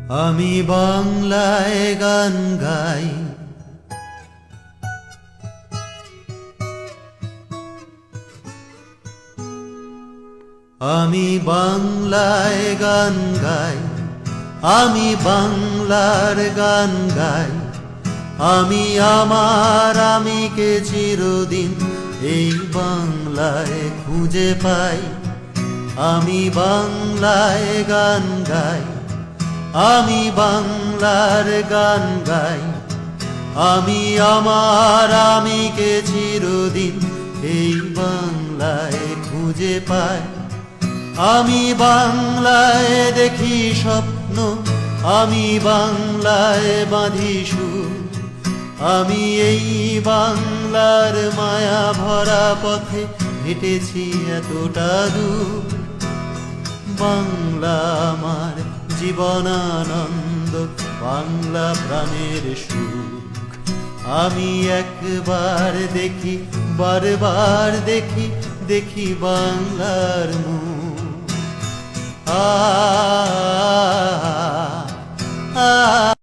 আমি বাংলায় গান গাই, আমি বাংলায় গান গাই, আমি বাংলার গান গাই। আমি আমার আমিকে চিরদিন এই বাংলায় খুঁজে পাই। আমি বাংলায় গান গাই, আমি বাংলার গান গাই। আমি আমার আমিকে চিরদিন এই বাংলায় খুঁজে পাই। আমি বাংলায় দেখি স্বপ্ন, আমি বাংলায় বাঁধি সুর। আমি এই বাংলার মায়া ভরা পথে হেঁটেছি এতটা দূর। বাংলা আমার জীবনানন্দ, বাংলা প্রাণের সুখ। আমি একবার দেখি, বারবার দেখি, দেখি বাংলার মুখ।